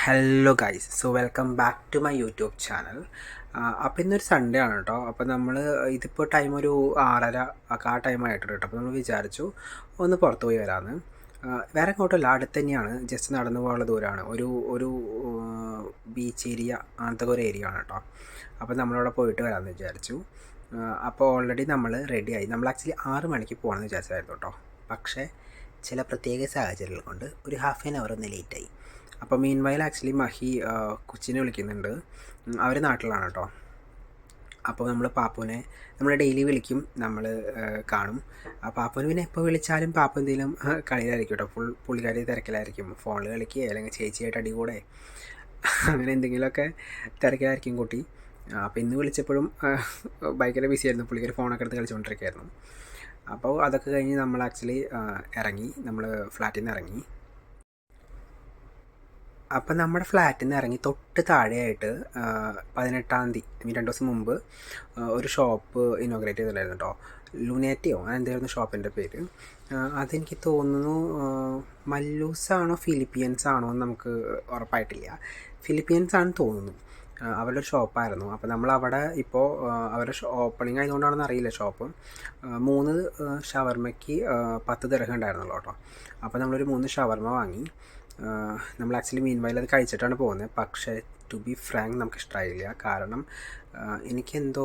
Hello guys, so welcome back to my YouTube channel. അപ്പോൾ ഇന്നൊരു Sunday ആണ് കേട്ടോ. അപ്പോൾ നമ്മൾ ഇതിപ്പോൾ ടൈം ഒരു 6:30 ഒക്കെ ആ ടൈം ആയിട്ടുണ്ട് കേട്ടോ. അപ്പോൾ നമ്മൾ വിചാരിച്ചു ഒന്ന് പുറത്ത് പോയി വരാമെന്ന്. വേറെ എങ്ങോട്ടല്ല, അടുത്ത് തന്നെയാണ്, ജസ്റ്റ് നടന്നു പോകാനുള്ള ദൂരമാണ്. ഒരു ഒരു ബീച്ച് ഏരിയ അങ്ങനത്തെ ഒരു ഏരിയ ആണ് കേട്ടോ. അപ്പോൾ നമ്മളവിടെ പോയിട്ട് വരാമെന്ന് വിചാരിച്ചു. അപ്പോൾ ഓൾറെഡി നമ്മൾ റെഡിയായി. നമ്മൾ ആക്ച്വലി 6 മണിക്ക് പോകണമെന്ന് വിചാരിച്ചായിരുന്നു കേട്ടോ. പക്ഷേ ചില പ്രത്യേക സാഹചര്യങ്ങൾ കൊണ്ട് ഒരു ഹാഫ് ആൻ അവർ ഒന്ന് ലേറ്റായി. അപ്പോൾ മീൻ വയൽ ആക്ച്വലി മഹി കൊച്ചിനെ വിളിക്കുന്നുണ്ട്. അവർ നാട്ടിലാണ് കേട്ടോ. അപ്പോൾ നമ്മൾ പാപ്പുവിനെ ഡെയിലി വിളിക്കും, നമ്മൾ കാണും. ആ പാപ്പുവിന് പിന്നെ എപ്പോൾ വിളിച്ചാലും പാപ്പു എന്തെങ്കിലും കളിയിലായിരിക്കും കേട്ടോ. പുള്ളിക്കാരി തിരക്കിലായിരിക്കും, ഫോണിൽ കളിക്കുക അല്ലെങ്കിൽ ചേച്ചിയായിട്ട് അടികൂടെ അങ്ങനെ എന്തെങ്കിലുമൊക്കെ തിരക്കിലായിരിക്കും കുട്ടി. അപ്പോൾ ഇന്ന് വിളിച്ചപ്പോഴും ഭയങ്കര ബിസി ആയിരുന്നു, പുള്ളിക്കാരി ഫോണൊക്കെ എടുത്ത് കളിച്ചുകൊണ്ടിരിക്കുകയായിരുന്നു. അപ്പോൾ അതൊക്കെ കഴിഞ്ഞ് നമ്മൾ ആക്ച്വലി ഇറങ്ങി, നമ്മൾ ഫ്ലാറ്റിൽ നിന്ന് ഇറങ്ങി. അപ്പം നമ്മുടെ ഫ്ലാറ്റിൽ നിന്ന് ഇറങ്ങി തൊട്ട് താഴെയായിട്ട് 18-ാം തീയതി 2 ദിവസം മുമ്പ് ഒരു ഷോപ്പ് ഇനോഗ്രേറ്റ് ചെയ്തിട്ടുണ്ടായിരുന്നു കേട്ടോ. ലുനേറ്റിയോ എന്തായിരുന്നു ഷോപ്പിൻ്റെ പേര്. അതെനിക്ക് തോന്നുന്നു മല്ലൂസാണോ ഫിലിപ്പീൻസ് ആണോ എന്ന് നമുക്ക് ഉറപ്പായിട്ടില്ല. ഫിലിപ്പീൻസ് ആണെന്ന് തോന്നുന്നു. അവരുടെ ഒരു ഷോപ്പായിരുന്നു. അപ്പോൾ നമ്മളവിടെ ഇപ്പോൾ അവരുടെ ഓപ്പണിംഗ് ആയതുകൊണ്ടാണെന്ന് അറിയില്ല ഷോപ്പ്. 3 ഷവർമ്മയ്ക്ക് 10 ദിർഹം ഉണ്ടായിരുന്നുള്ളൂ കേട്ടോ. അപ്പോൾ നമ്മളൊരു 3 ഷവർമ്മ വാങ്ങി. നമ്മൾ ആക്ച്വലി മീൻ വയൽ അത് കഴിച്ചിട്ടാണ് പോകുന്നത്. പക്ഷേ ടു ബി ഫ്രാങ്ക് നമുക്ക് ഇഷ്ടമായില്ല. കാരണം എനിക്കെന്തോ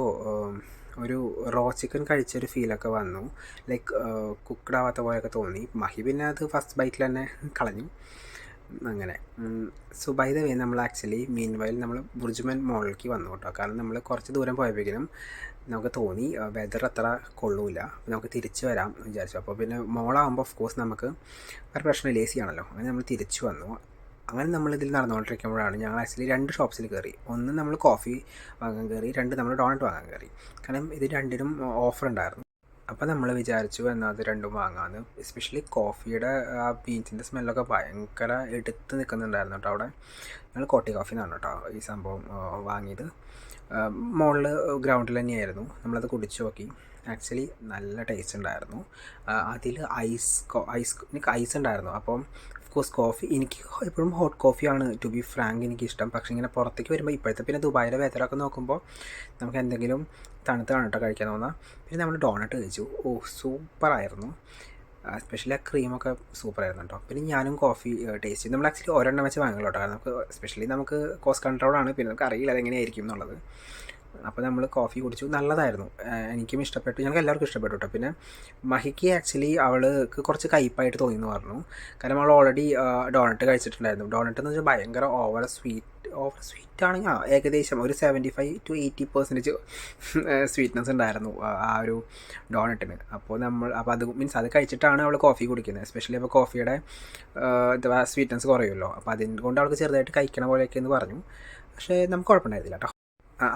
ഒരു റോ ചിക്കൻ കഴിച്ചൊരു ഫീലൊക്കെ വന്നു. ലൈക്ക് കുക്ക്ഡ് ആവാത്ത പോലെയൊക്കെ തോന്നി. മഹി പിന്നെ അത് ഫസ്റ്റ് ബൈറ്റിൽ തന്നെ കളഞ്ഞു. അങ്ങനെ സോ ബൈ ദ വേ നമ്മൾ ആക്ച്വലി മീൻ വയൽ നമ്മൾ ബുർജുമൻ മോളിലേക്ക് വന്നു കേട്ടോ. കാരണം നമ്മൾ കുറച്ച് ദൂരം പോയപ്പോഴേക്കും നമുക്ക് തോന്നി വെതർ അത്ര കൊള്ളൂല, അപ്പോൾ നമുക്ക് തിരിച്ച് വരാം വിചാരിച്ചു. അപ്പോൾ പിന്നെ മോളാകുമ്പോൾ ഓഫ് കോഴ്സ് നമുക്ക് ഒരു പ്രശ്നമില്ല, ലേസി ആണല്ലോ. അങ്ങനെ നമ്മൾ തിരിച്ചു വന്നു. അങ്ങനെ നമ്മളിതിൽ നടന്നുകൊണ്ടിരിക്കുമ്പോഴാണ് ഞങ്ങൾ ആക്ച്വലി 2 ഷോപ്സിൽ കയറി. ഒന്ന് നമ്മൾ കോഫി വാങ്ങാൻ കയറി, 2 നമ്മൾ ഡോണറ്റ് വാങ്ങാൻ കയറി. കാരണം ഇത് രണ്ടിനും ഓഫർ ഉണ്ടായിരുന്നു. അപ്പോൾ നമ്മൾ വിചാരിച്ചു എന്നാൽ അത് രണ്ടും വാങ്ങാമെന്ന്. എസ്പെഷ്യലി കോഫിയുടെ ആ ബീൻസിൻ്റെ സ്മെല്ലൊക്കെ ഭയങ്കര എടുത്ത് നിൽക്കുന്നുണ്ടായിരുന്നു കേട്ടോ അവിടെ. ഞങ്ങൾ കോട്ടി കോഫി എന്നാണ് കേട്ടോ ഈ സംഭവം വാങ്ങിയത്. മുകളിൽ ഗ്രൗണ്ടിൽ തന്നെയായിരുന്നു. നമ്മളത് കുടിച്ച് നോക്കി. ആക്ച്വലി നല്ല ടേസ്റ്റ് ഉണ്ടായിരുന്നു. അതിൽ എനിക്ക് ഐസ് ഉണ്ടായിരുന്നു. അപ്പം ഓഫ്കോഴ്സ് കോഫി എനിക്ക് എപ്പോഴും ഹോട്ട് കോഫിയാണ് ടു ബി ഫ്രാങ്ക് എനിക്കിഷ്ടം. പക്ഷേ ഇങ്ങനെ പുറത്തേക്ക് വരുമ്പോൾ ഇപ്പോഴത്തെ പിന്നെ ദുബായിലെ വെതറൊക്കെ നോക്കുമ്പോൾ നമുക്ക് എന്തെങ്കിലും തണുത്താണ് കേട്ടോ കഴിക്കാൻ തോന്നുക. പിന്നെ നമ്മൾ ഡോണറ്റ് കഴിച്ചു. സൂപ്പറായിരുന്നു. എസ്പെഷ്യലി ആ ക്രീമൊക്കെ സൂപ്പറായിരുന്നു കേട്ടോ. പിന്നെ ഞാനും കോഫി ടേസ്റ്റ് ചെയ്തു. നമ്മൾ ആക്ച്വലി ഒരെണ്ണം വെച്ച് വാങ്ങുള്ളൂ കേട്ടോ. കാരണം നമുക്ക് എസ്പെഷ്യലി നമുക്ക് കോസ്റ്റ് കൺട്രോളാണ്. പിന്നെ നമുക്ക് അറിയില്ല അതെങ്ങനെയായിരിക്കും എന്നുള്ളത്. അപ്പോൾ നമ്മൾ കോഫി കുടിച്ചു, നല്ലതായിരുന്നു. എനിക്കും ഇഷ്ടപ്പെട്ടു, ഞങ്ങൾക്ക് എല്ലാവർക്കും ഇഷ്ടപ്പെട്ടു കേട്ടോ. പിന്നെ മഹിക്ക് ആക്ച്വലി അവൾക്ക് കുറച്ച് കയ്പ്പായിട്ട് തോന്നിയെന്ന് പറഞ്ഞു. കാരണം അവൾ ഓൾറെഡി ഡോണറ്റ് കഴിച്ചിട്ടുണ്ടായിരുന്നു. ഡോണറ്റ് എന്ന് വെച്ചാൽ ഭയങ്കര ഓവർ സ്വീറ്റ് ആണെങ്കിൽ ഏകദേശം ഒരു 75 to 80% സ്വീറ്റ്നെസ് ഉണ്ടായിരുന്നു ആ ഒരു ഡോണറ്റിന്. അപ്പോൾ അത് മീൻസ് അത് കഴിച്ചിട്ടാണ് അവൾ കോഫി കുടിക്കുന്നത്. എസ്പെഷ്യലി അപ്പോൾ കോഫിയുടെ സ്വീറ്റ്നെസ് കുറയുമല്ലോ. അപ്പോൾ അതുകൊണ്ട് അവൾക്ക് ചെറുതായിട്ട് കഴിക്കണ പോലെയൊക്കെ എന്ന് പറഞ്ഞു. പക്ഷേ നമുക്ക് കുഴപ്പമുണ്ടായിരുന്നില്ല കേട്ടോ.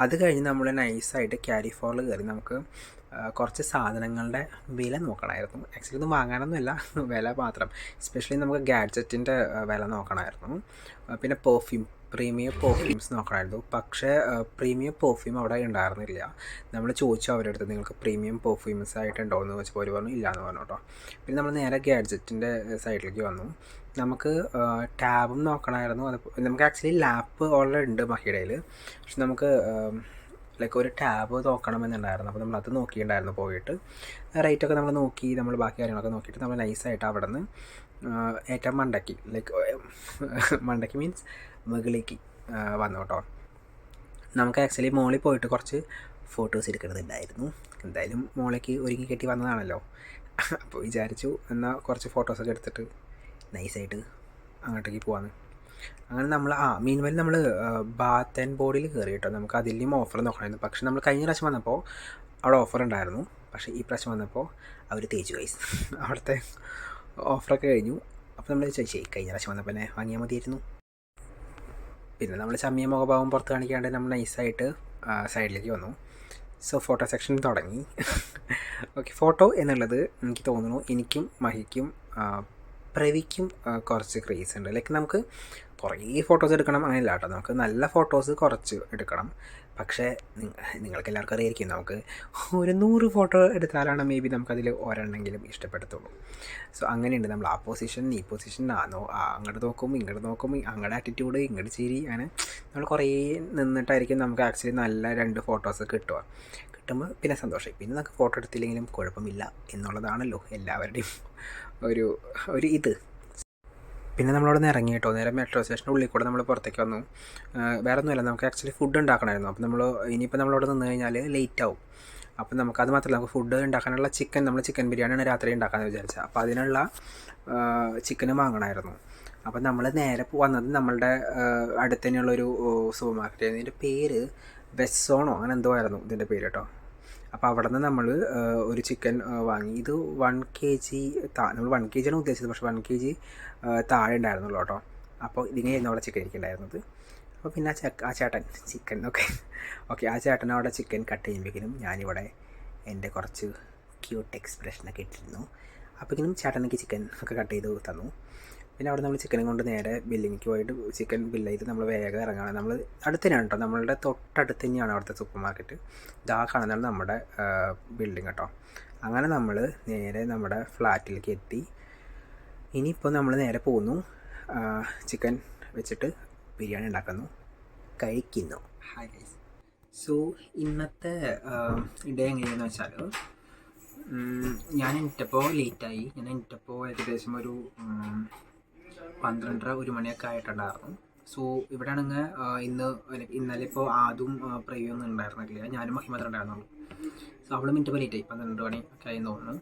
അത് കഴിഞ്ഞ് നമ്മൾ നൈസായിട്ട് ക്യാരി ഫോറിൽ കയറി. നമുക്ക് കുറച്ച് സാധനങ്ങളുടെ വില നോക്കണമായിരുന്നു. ആക്ച്വലി ഒന്നും വാങ്ങാനൊന്നുമില്ല, വില മാത്രം. എസ്പെഷ്യലി നമുക്ക് ഗാഡ്ജറ്റിൻ്റെ വില നോക്കണമായിരുന്നു. പിന്നെ പ്രീമിയം പെർഫ്യൂംസ് നോക്കണമായിരുന്നു. പക്ഷേ പ്രീമിയം പെർഫ്യൂം അവിടെ ഉണ്ടായിരുന്നില്ല. നമ്മൾ ചോദിച്ചു അവരുടെ അടുത്ത്, നിങ്ങൾക്ക് പ്രീമിയം പെർഫ്യൂംസ് ആയിട്ടുണ്ടോ എന്ന് വെച്ചപ്പോൾ അവർ പറഞ്ഞു ഇല്ല എന്ന് പറഞ്ഞു കേട്ടോ. പിന്നെ നമ്മൾ നേരെ ഗാഡ്ജറ്റിൻ്റെ സൈഡിലേക്ക് വന്നു. നമുക്ക് ടാബും നോക്കണമായിരുന്നു. അത് നമുക്ക് ആക്ച്വലി ലാപ്പ് ഓൾറെഡി ഉണ്ട് മഹിയുടെയിൽ. പക്ഷെ നമുക്ക് ലൈക്ക് ഒരു ടാബ് നോക്കണമെന്നുണ്ടായിരുന്നു. അപ്പോൾ നമ്മളത് നോക്കിയിട്ടുണ്ടായിരുന്നു പോയിട്ട്. റേറ്റൊക്കെ നമ്മൾ നോക്കി, നമ്മൾ ബാക്കി കാര്യങ്ങളൊക്കെ നോക്കിയിട്ട് നമ്മൾ നൈസായിട്ട് അവിടെ നിന്ന് ഏറ്റവും മണ്ടയ്ക്ക് മീൻസ് മുകളിലേക്ക് വന്നു കേട്ടോ. നമുക്ക് ആക്ച്വലി മോളിൽ പോയിട്ട് കുറച്ച് ഫോട്ടോസ് എടുക്കേണ്ടതുണ്ടായിരുന്നു. എന്തായാലും മോളിലേക്ക് ഒരുങ്ങി കെട്ടി വന്നതാണല്ലോ. അപ്പോൾ വിചാരിച്ചു എന്നാൽ കുറച്ച് ഫോട്ടോസൊക്കെ എടുത്തിട്ട് നൈസായിട്ട് അങ്ങോട്ടേക്ക് പോകാമെന്ന്. അങ്ങനെ നമ്മൾ മീൻവെൽ നമ്മൾ ബാത്ത് ആൻഡ് ബോഡിയിൽ കയറി കേട്ടോ. നമുക്ക് അതിലും ഓഫർ നോക്കണമായിരുന്നു. പക്ഷേ നമ്മൾ കഴിഞ്ഞ പ്രാവശ്യം വന്നപ്പോൾ അവിടെ ഓഫർ ഉണ്ടായിരുന്നു. പക്ഷേ ഈ പ്രാവശ്യം വന്നപ്പോൾ അവർ തേച്ചു ഗൈസ്. അവിടുത്തെ ഓഫറൊക്കെ കഴിഞ്ഞു. അപ്പോൾ നമ്മൾ ചോദിച്ചേ കഴിഞ്ഞ പ്രാവശ്യം വന്നപ്പോൾ തന്നെ വാങ്ങിയാൽ മതിയായിരുന്നു. പിന്നെ നമ്മൾ ചമ്മിയ മുഖഭാവം പുറത്ത് കാണിക്കാണ്ട് നമ്മൾ നൈസായിട്ട് സൈഡിലേക്ക് വന്നു. സോ ഫോട്ടോ സെക്ഷൻ തുടങ്ങി. ഓക്കെ, ഫോട്ടോ എന്നുള്ളത് എനിക്ക് തോന്നുന്നു എനിക്കും മഹിക്കും പ്രവിക്കും കുറച്ച് ക്രേസ് ഉണ്ട്. ലൈക്ക് നമുക്ക് കുറേ ഫോട്ടോസ് എടുക്കണം അങ്ങനെയല്ല കേട്ടോ. നമുക്ക് നല്ല ഫോട്ടോസ് കുറച്ച് എടുക്കണം. പക്ഷേ നിങ്ങൾക്ക് എല്ലാവർക്കും അറിയായിരിക്കും, നമുക്ക് ഒരു 100 ഫോട്ടോ എടുത്താലാണ് മേ ബി നമുക്കതിൽ ഒരെണ്ണമെങ്കിലും ഇഷ്ടപ്പെടത്തുള്ളൂ. സോ അങ്ങനെയുണ്ട്. നമ്മൾ ആ പൊസിഷൻ ഈ പൊസിഷൻ അങ്ങോട്ട് നോക്കും ഇങ്ങോട്ട് നോക്കും, അങ്ങോട്ട് ആറ്റിറ്റ്യൂഡ് ഇങ്ങോട്ട് ചിരി, അങ്ങനെ നമ്മൾ കുറേ നിന്നിട്ടായിരിക്കും നമുക്ക് ആക്ച്വലി നല്ല 2 ഫോട്ടോസ് കിട്ടുമ്പോൾ പിന്നെ സന്തോഷമായി. പിന്നെ നമുക്ക് ഫോട്ടോ എടുത്തില്ലെങ്കിലും കുഴപ്പമില്ല എന്നുള്ളതാണല്ലോ എല്ലാവരുടെയും ഒരു ഇത്. പിന്നെ നമ്മളവിടെ നിന്ന് ഇറങ്ങി കേട്ടോ. നേരെ മെട്രോ സ്റ്റേഷൻ്റെ ഉള്ളിൽ കൂടെ നമ്മൾ പുറത്തേക്ക് വന്നു. വേറെ ഒന്നുമില്ല, നമുക്ക് ആക്ച്വലി ഫുഡ് ഉണ്ടാക്കണമായിരുന്നു. അപ്പോൾ ഇനിയിപ്പോൾ നമ്മളവിടെ നിന്ന് കഴിഞ്ഞാൽ ലേറ്റ് ആവും. അപ്പം നമുക്കത് മാത്രമല്ല, നമുക്ക് ഫുഡ് ഉണ്ടാക്കാനുള്ള നമ്മൾ ചിക്കൻ ബിരിയാണിയാണ് രാത്രി ഉണ്ടാക്കാമെന്ന് വിചാരിച്ചത്. അപ്പോൾ അതിനുള്ള ചിക്കനും വാങ്ങണമായിരുന്നു. അപ്പം നമ്മൾ നേരെ വന്നത് നമ്മളുടെ അടുത്ത് തന്നെയുള്ളൊരു സൂപ്പർ മാർക്കറ്റ്. ഇതിൻ്റെ പേര് വെസ്സോണോ അങ്ങനെ എന്തോ ആയിരുന്നു ഇതിൻ്റെ പേര് കേട്ടോ. അപ്പോൾ അവിടെ നിന്ന് നമ്മൾ ഒരു ചിക്കൻ വാങ്ങി. ഇത് 1 kg നമ്മൾ 1 kg ആണ് ഉദ്ദേശിച്ചത്, പക്ഷേ 1 kg താഴെ ഉണ്ടായിരുന്നുള്ളൂ കേട്ടോ. അപ്പോൾ ഇതിങ്ങനെയായിരുന്നു അവിടെ ചിക്കൻ ഇരിക്കുന്നുണ്ടായിരുന്നത്. അപ്പോൾ പിന്നെ ആ ചേട്ടൻ ചിക്കൻ ഓക്കെ ആ ചേട്ടൻ അവിടെ ചിക്കൻ കട്ട് ചെയ്യുമ്പോഴേക്കും ഞാനിവിടെ എൻ്റെ കുറച്ച് ക്യൂട്ട് എക്സ്പ്രഷനൊക്കെ ഇട്ടിരുന്നു. അപ്പോഴേക്കും ചേട്ടൻ എനിക്ക് ചിക്കൻ ഒക്കെ കട്ട് ചെയ്ത് തന്നു. പിന്നെ അവിടെ നമ്മൾ ചിക്കനും കൊണ്ട് നേരെ ബില്ലിങ്ങിക്ക് പോയിട്ട് ചിക്കൻ ബില്ല് ചെയ്ത് നമ്മൾ വേഗം ഇറങ്ങുകയാണ്. നമ്മൾ അടുത്ത് തന്നെയാണ് കേട്ടോ, നമ്മളുടെ തൊട്ടടുത്ത് തന്നെയാണ് അവിടുത്തെ സൂപ്പർ മാർക്കറ്റ്. ഇതാ കാണുന്നതാണ് നമ്മുടെ ബിൽഡിങ് കേട്ടോ. അങ്ങനെ നമ്മൾ നേരെ നമ്മുടെ ഫ്ലാറ്റിലേക്ക് എത്തി. ഇനിയിപ്പോൾ നമ്മൾ നേരെ പോകുന്നു, ചിക്കൻ വെച്ചിട്ട് ബിരിയാണി ഉണ്ടാക്കുന്നു, കഴിക്കുന്നു. Hi guys. സോ ഇന്നത്തെ ഡേ എങ്ങനെയാണെന്ന് വെച്ചാൽ, ഞാൻ എണീറ്റപ്പോൾ ലേറ്റായി. ഞാൻ എണീറ്റപ്പോൾ ഏകദേശം ഒരു 12:30-1 മണിയൊക്കെ ആയിട്ടുണ്ടായിരുന്നു. സോ ഇവിടെ ആണെങ്കിൽ ഇന്നലെ ഇപ്പോൾ ആദ്യം പ്രയൊന്നും ഉണ്ടായിരുന്നില്ല, ഞാനും മഹി മാത്രമേ ഉണ്ടായിരുന്നുള്ളൂ. സോ അവൾ മിനിറ്റപ്പോൾ ലേറ്റായി, 12 മണി ഒക്കെ ആയി തോന്നുന്നു.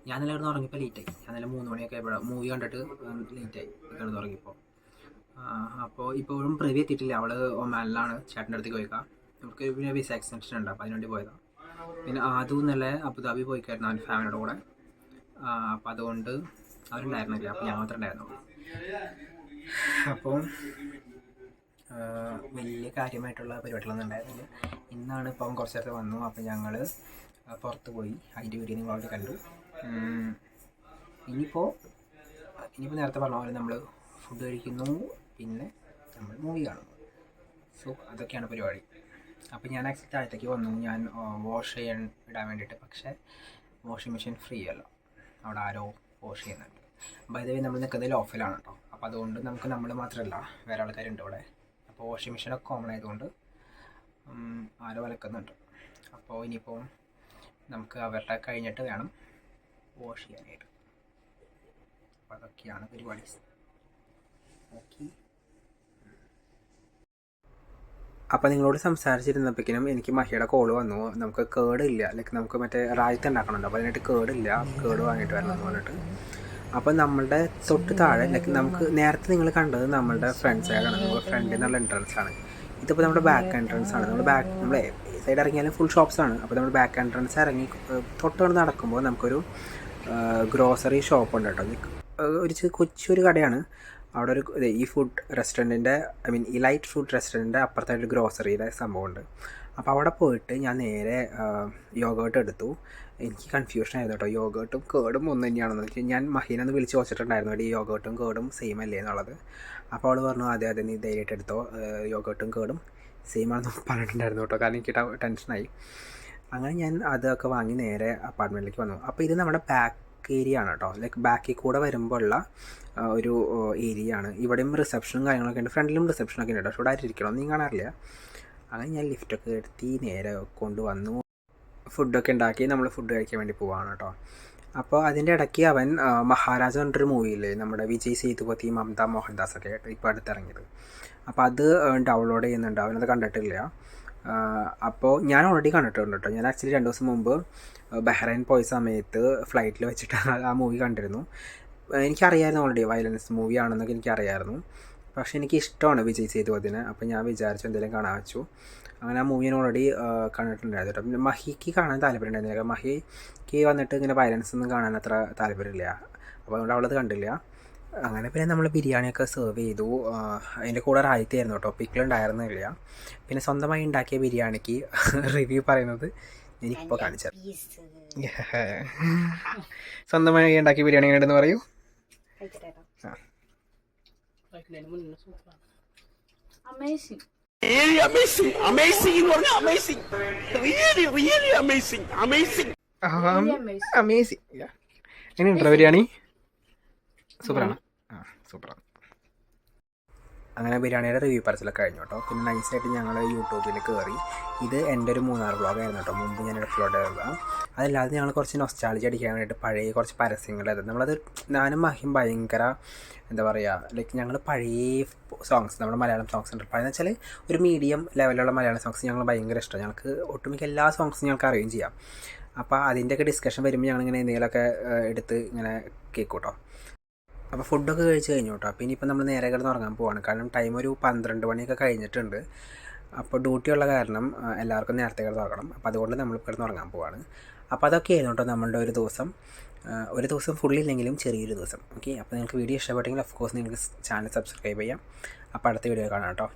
ഞാൻ നല്ല കിടന്ന് ഉറങ്ങിയപ്പോൾ ലേറ്റായി. ഞാൻ നല്ല 3 മണിയൊക്കെ ആയപ്പോഴാണ് മൂവി കണ്ടിട്ട് ലേറ്റായി കിടന്ന് ഉറങ്ങിയപ്പോൾ. അപ്പോൾ ഇപ്പോഴും പ്രവി എത്തിയിട്ടില്ല, അവൾ ഒമാനിലാണ്, ചേട്ടൻ്റെ അടുത്തേക്ക് പോയിക്കാം. നമുക്ക് പിന്നെ വിസ എക്സ്റ്റൻഷൻ ഉണ്ട്, അപ്പോൾ അതിനുവേണ്ടി പോയതാണ്. പിന്നെ ആദ്യം ഇന്നലെ അബുദാബി പോയിക്കായിരുന്നു അവൻ്റെ ഫാമിലിയുടെ കൂടെ. അപ്പോൾ അതുകൊണ്ട് അവരുണ്ടായിരുന്നില്ല, അപ്പോൾ ഞാൻ മാത്രമേ ഉണ്ടായിരുന്നുള്ളൂ. അപ്പോൾ വലിയ കാര്യമായിട്ടുള്ള പരിപാടികളൊന്നും ഉണ്ടായിരുന്നില്ല. ഇന്നാണ് ഇപ്പം കുറച്ച് നേരത്തെ വന്നു. അപ്പോൾ ഞങ്ങൾ പുറത്ത് പോയി, അതിൻ്റെ വീഡിയോ നിങ്ങളവിടെ കണ്ടു. ഇനിയിപ്പോൾ നേരത്തെ പറഞ്ഞ പോലെ നമ്മൾ ഫുഡ് കഴിക്കുന്നു, പിന്നെ നമ്മൾ മൂവി കാണുന്നു. സോ അതൊക്കെയാണ് പരിപാടി. അപ്പോൾ ഞാൻ ആക്ച്വലി താഴത്തേക്ക് വന്നു, ഞാൻ വാഷ് ഇടാൻ വേണ്ടിയിട്ട്. പക്ഷേ വാഷിംഗ് മെഷീൻ ഫ്രീ അല്ല, അവിടെ ആരോ വാഷ് ചെയ്യുന്നുണ്ട്. ബൈ ദ വേ നമ്മൾ നിൽക്കുന്നതിൽ ഓഫിലാണ് കേട്ടോ. അപ്പോൾ അതുകൊണ്ട് നമ്മൾ മാത്രമല്ല, വേറെ ആൾക്കാരുണ്ട് ഇവിടെ. അപ്പോൾ വാഷിംഗ് മെഷീനൊക്കെ കോമൺ ആയതുകൊണ്ട് ആരോ വലക്കുന്നുണ്ട്. അപ്പോൾ ഇനിയിപ്പോൾ നമുക്ക് അവരുടെ കഴിഞ്ഞിട്ട് വേണം വാഷ് ചെയ്യാനായിട്ട്. അപ്പോൾ അതൊക്കെയാണ് പരിപാടി. ഓക്കെ. അപ്പോൾ നിങ്ങളോട് സംസാരിച്ചിരുന്നപ്പോഴേക്കും എനിക്ക് മഹിയുടെ കോള് വന്നു. നമുക്ക് കേടില്ല, നമുക്ക് മറ്റേ റായത്ത് ഉണ്ടാക്കണുണ്ട്, അപ്പോൾ അതിനായിട്ട് കേടില്ല, കേട് വാങ്ങിയിട്ട് വരണം എന്ന് പറഞ്ഞിട്ട്. അപ്പോൾ നമ്മളുടെ തൊട്ട് താഴെ നമുക്ക് നേരത്തെ നിങ്ങൾ കണ്ടത് നമ്മളുടെ ഫ്രണ്ട് സൈഡാണ്, നമ്മുടെ ഫ്രണ്ടിൽ നിന്നുള്ള എൻട്രൻസ് ആണ്. ഇതിപ്പോൾ നമ്മുടെ ബാക്ക് എൻട്രൻസ് ആണ്. നമ്മൾ സൈഡ് ഇറങ്ങിയാലും ഫുൾ ഷോപ്സാണ്. അപ്പോൾ നമ്മൾ ബാക്ക് എൻട്രൻസ് ഇറങ്ങി തൊട്ട് നടക്കുമ്പോൾ നമുക്കൊരു ഗ്രോസറി ഷോപ്പ് ഉണ്ട് കേട്ടോ. കൊച്ചൊരു കടയാണ്. അവിടെ ഈ ഫുഡ് റെസ്റ്റോറൻറ്റിൻ്റെ ഈ ലൈറ്റ് ഫുഡ് റെസ്റ്റോറൻറ്റിൻ്റെ അപ്പുറത്തായിട്ട് ഗ്രോസറിയുടെ സംഭവമുണ്ട്. അപ്പോൾ അവിടെ പോയിട്ട് ഞാൻ നേരെ യോഗേർട്ട് എടുത്തു. എനിക്ക് കൺഫ്യൂഷൻ ആയിരുന്നു കേട്ടോ, യോഗേർട്ടും കേടും ഒന്ന് തന്നെയാണെന്ന് വെച്ചാൽ. ഞാൻ മഹീനൊന്ന് വിളിച്ച് ചോദിച്ചിട്ടുണ്ടായിരുന്നു, ഈ യോഗേർട്ടും കേടും സെയിം അല്ലേ എന്നുള്ളത്. അപ്പോൾ അവൾ പറഞ്ഞു അതെ നീ ധൈര്യമായിട്ട് എടുത്തോ, യോഗേർട്ടും കേടും സെയിം ആണെന്ന് പറഞ്ഞിട്ടുണ്ടായിരുന്നു കേട്ടോ. കാരണം എനിക്ക് ടെൻഷനായി. അങ്ങനെ ഞാൻ അതൊക്കെ വാങ്ങി നേരെ അപ്പാർട്ട്മെൻറ്റിലേക്ക് വന്നു. അപ്പോൾ ഇത് നമ്മുടെ ബാക്ക് ഏരിയ ആണ് കേട്ടോ, ബാക്കിൽ കൂടെ വരുമ്പോൾ ഉള്ള ഒരു ഏരിയ ആണ്. ഇവിടെയും റിസപ്ഷനും കാര്യങ്ങളൊക്കെ ഉണ്ട്, ഫ്രണ്ടിലും റിസപ്ഷനൊക്കെ ഉണ്ട് കേട്ടോ. പക്ഷേ ഇവിടെ ആരും ഇരിക്കണം നീ കാണാറില്ല. അങ്ങനെ ഞാൻ ലിഫ്റ്റൊക്കെ എടുത്തി നേരെ കൊണ്ടുവന്നു, ഫുഡൊക്കെ ഉണ്ടാക്കി നമ്മൾ ഫുഡ് കഴിക്കാൻ വേണ്ടി പോവാണ് കേട്ടോ. അപ്പോൾ അതിൻ്റെ ഇടയ്ക്ക് അവൻ മഹാരാജ പറഞ്ഞിട്ടൊരു മൂവിയില്ലേ, നമ്മുടെ വിജയ് സേതുപതി മമത മോഹൻദാസ് ഒക്കെ ഇപ്പോൾ അടുത്തിറങ്ങിയത്. അപ്പോൾ അത് ഡൗൺലോഡ് ചെയ്യുന്നുണ്ട്, അവനത് കണ്ടിട്ടില്ല. അപ്പോൾ ഞാൻ ഓൾറെഡി കണ്ടിട്ടുണ്ട് കേട്ടോ. ഞാൻ ആക്ച്വലി 2 ദിവസം മുമ്പ് ബഹ്റൈൻ പോയ സമയത്ത് ഫ്ലൈറ്റിൽ വെച്ചിട്ട് ആ മൂവി കണ്ടിരുന്നു. എനിക്കറിയാമായിരുന്നു ഓൾറെഡി വയലൻസ് മൂവി ആണെന്നൊക്കെ എനിക്കറിയാമായിരുന്നു. പക്ഷേ എനിക്ക് ഇഷ്ടമാണ് വിജയ് സേതുപതിനെ. അപ്പോൾ ഞാൻ വിചാരിച്ചു എന്തെങ്കിലും കാണാൻ വെച്ചു. അങ്ങനെ ആ മൂവി ഞാൻ ഓൾറെഡി കണ്ടിട്ടുണ്ടായിരുന്നു കേട്ടോ. പിന്നെ മഹിക്ക് കാണാൻ താല്പര്യം ഉണ്ടായിരുന്നില്ല, മഹിക്ക് വന്നിട്ട് ഇങ്ങനെ വയലൻസ് ഒന്നും കാണാൻ അത്ര താല്പര്യമില്ല. അപ്പോൾ അതുകൊണ്ട് അവളത് കണ്ടില്ല. അങ്ങനെ പിന്നെ നമ്മൾ ബിരിയാണിയൊക്കെ സെർവ് ചെയ്തു. അതിൻ്റെ കൂടെ റായത്തായിരുന്നു കേട്ടോ, പിക്കിളുണ്ടായിരുന്നില്ല. പിന്നെ സ്വന്തമായി ഉണ്ടാക്കിയ ബിരിയാണിക്ക് റിവ്യൂ പറയുന്നത് ഞാനിപ്പോൾ കാണിച്ചത്. സ്വന്തമായി ഉണ്ടാക്കിയ ബിരിയാണി എങ്ങനെയുണ്ടെന്ന് പറയൂ. Amazing. Really amazing. Amazing എന്ന് പറഞ്ഞാൽ amazing. Really, really amazing. Amazing. Really amazing. Amazing. എങ്ങനെയുണ്ടോ biryani? സൂപ്പറാണ്. സൂപ്പറാണ്. അങ്ങനെ ബിരിയാണിയുടെ റിവ്യൂ പറച്ചിലൊക്കെ കഴിഞ്ഞു കേട്ടോ. പിന്നെ നൈസായിട്ട് ഞങ്ങൾ യൂട്യൂബിൽ കയറി. ഇത് എൻ്റെ ഒരു 3 വ്ളോഗായിരുന്നു കേട്ടോ, മുമ്പ് ഞാൻ അപ്ലോഡ് ചെയ്തതാണ്. അതല്ലാതെ ഞങ്ങൾ കുറച്ച് നൊസ്റ്റാൾജി അടിക്കാൻ വേണ്ടിയിട്ട് പഴയ കുറച്ച് പരസ്യങ്ങളായിരുന്നു. നമ്മളത് ഞാനും മഹിം ഭയങ്കര എന്താ പറയുക, ലൈക്ക് ഞങ്ങൾ പഴയ സോങ്സ്, നമ്മുടെ മലയാളം സോങ്സ് ഉണ്ട്, പഴയെന്ന് വെച്ചാൽ ഒരു മീഡിയം ലെവലുള്ള മലയാളം സോങ്സ് ഞങ്ങൾ ഭയങ്കര ഇഷ്ടമാണ്. ഞങ്ങൾക്ക് ഒട്ടുമിക്ക എല്ലാ സോങ്സും ഞങ്ങൾക്ക് അറിയുകയും ചെയ്യാം. അപ്പോൾ അതിൻ്റെയൊക്കെ ഡിസ്കഷൻ വരുമ്പോൾ ഞങ്ങളിങ്ങനെ എന്തെങ്കിലുമൊക്കെ എടുത്ത് ഇങ്ങനെ കേൾക്കും കേട്ടോ. അപ്പോൾ ഫുഡൊക്കെ കഴിച്ച് കഴിഞ്ഞു കേട്ടോ. അപ്പോൾ ഇനിയിപ്പോൾ നമ്മൾ നേരെ കിടന്ന് ഉറങ്ങാൻ പോവാണ്. കാരണം ടൈം ഒരു 12 മണിയൊക്കെ കഴിഞ്ഞിട്ടുണ്ട്. അപ്പോൾ ഡ്യൂട്ടി ഉള്ള കാരണം എല്ലാവർക്കും നേരത്തെ കിടന്ന് ഉറങ്ങണം. അപ്പോൾ അതുകൊണ്ട് നമ്മൾ കിടന്ന് ഉറങ്ങാൻ പോവാണ്. അപ്പോൾ അതൊക്കെയായിരുന്നു കേട്ടോ നമ്മളുടെ ഒരു ദിവസം ഫുള്ളില്ലെങ്കിലും ചെറിയൊരു ദിവസം. ഓക്കെ, അപ്പോൾ നിങ്ങൾക്ക് വീഡിയോ ഇഷ്ടപ്പെട്ടെങ്കിൽ ഓഫ് കോഴ്സ് നിങ്ങൾക്ക് ചാനൽ സബ്സ്ക്രൈബ് ചെയ്യാം. അപ്പോൾ അടുത്ത വീഡിയോ കാണാം കേട്ടോ.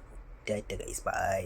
Tata guys, by.